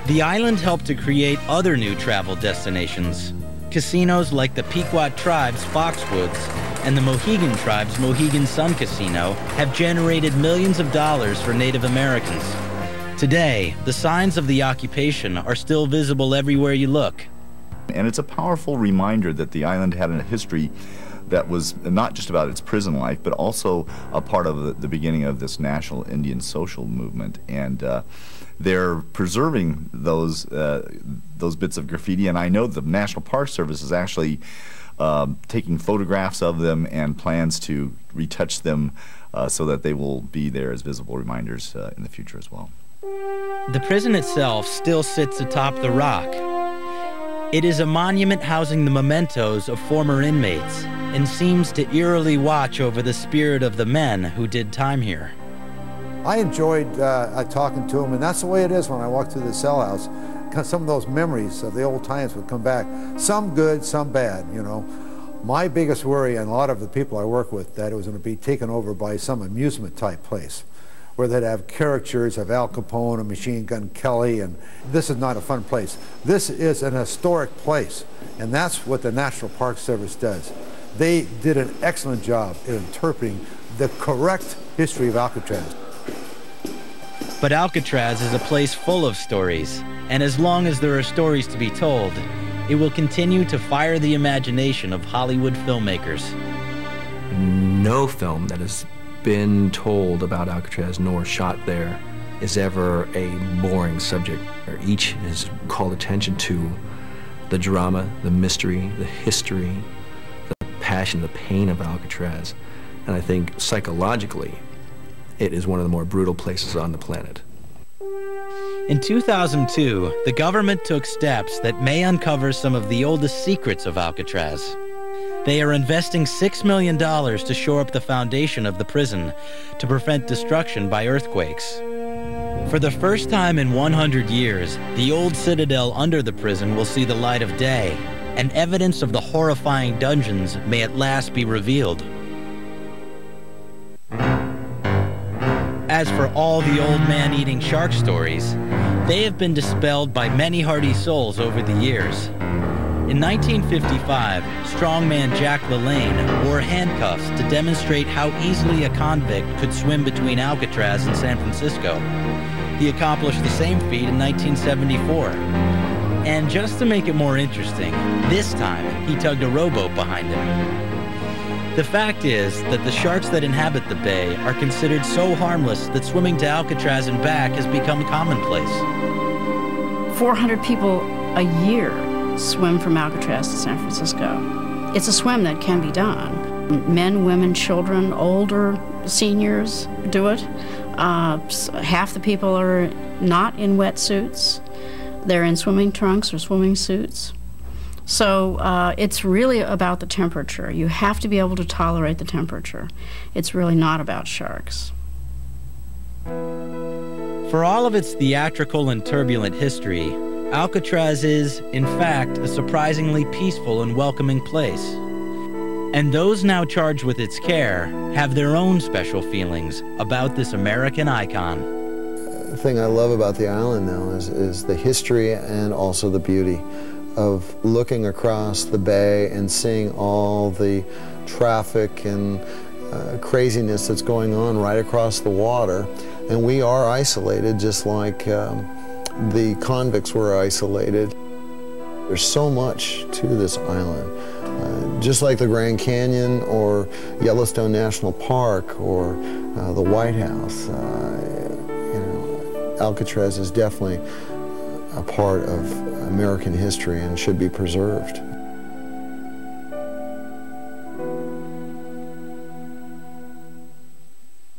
the island helped to create other new travel destinations. Casinos like the Pequot tribe's Foxwoods and the Mohegan tribe's Mohegan Sun Casino have generated millions of dollars for Native Americans. Today, the signs of the occupation are still visible everywhere you look. And it's a powerful reminder that the island had a history that was not just about its prison life, but also a part of the beginning of this national Indian social movement. And they're preserving those bits of graffiti, and I know the National Park Service is actually taking photographs of them and plans to retouch them so that they will be there as visible reminders in the future as well. The prison itself still sits atop the rock. It is a monument housing the mementos of former inmates and seems to eerily watch over the spirit of the men who did time here. I enjoyed talking to them, and that's the way it is when I walk through the cell house. Some of those memories of the old times would come back. Some good, some bad, you know. My biggest worry, and a lot of the people I work with, that it was going to be taken over by some amusement type place, where they'd have caricatures of Al Capone and Machine Gun Kelly, and this is not a fun place. This is an historic place, and that's what the National Park Service does. They did an excellent job in interpreting the correct history of Alcatraz. But Alcatraz is a place full of stories, and as long as there are stories to be told, it will continue to fire the imagination of Hollywood filmmakers. No film that has been told about Alcatraz nor shot there is ever a boring subject. Each has called attention to the drama, the mystery, the history, the passion, the pain of Alcatraz. And I think psychologically, it is one of the more brutal places on the planet. In 2002, the government took steps that may uncover some of the oldest secrets of Alcatraz. They are investing $6 million to shore up the foundation of the prison to prevent destruction by earthquakes. For the first time in 100 years, the old citadel under the prison will see the light of day, and evidence of the horrifying dungeons may at last be revealed. As for all the old man-eating shark stories, they have been dispelled by many hardy souls over the years. In 1955, strongman Jack LaLanne wore handcuffs to demonstrate how easily a convict could swim between Alcatraz and San Francisco. He accomplished the same feat in 1974. And just to make it more interesting, this time he tugged a rowboat behind him. The fact is that the sharks that inhabit the bay are considered so harmless that swimming to Alcatraz and back has become commonplace. 400 people a year swim from Alcatraz to San Francisco. It's a swim that can be done. Men, women, children, older, seniors do it. Half the people are not in wetsuits. They're in swimming trunks or swimming suits. So it's really about the temperature. You have to be able to tolerate the temperature. It's really not about sharks. For all of its theatrical and turbulent history, Alcatraz is, in fact, a surprisingly peaceful and welcoming place. And those now charged with its care have their own special feelings about this American icon. The thing I love about the island now is the history and also the beauty of looking across the bay and seeing all the traffic and craziness that's going on right across the water. And we are isolated just like the convicts were isolated. There's so much to this island. Just like the Grand Canyon or Yellowstone National Park or the White House, Alcatraz is definitely a part of American history and should be preserved.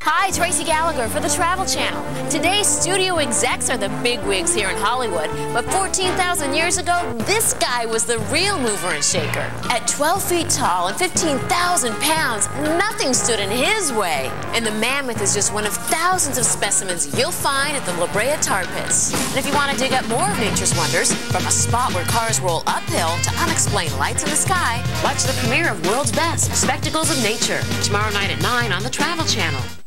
Hi, Hi, Tracy Gallagher for the Travel Channel. Today's studio execs are the bigwigs here in Hollywood, but 14,000 years ago, this guy was the real mover and shaker. At 12 feet tall and 15,000 pounds, nothing stood in his way. And the mammoth is just one of thousands of specimens you'll find at the La Brea Tar Pits. And if you want to dig up more of nature's wonders, from a spot where cars roll uphill to unexplained lights in the sky, watch the premiere of World's Best Spectacles of Nature tomorrow night at 9 on the Travel Channel.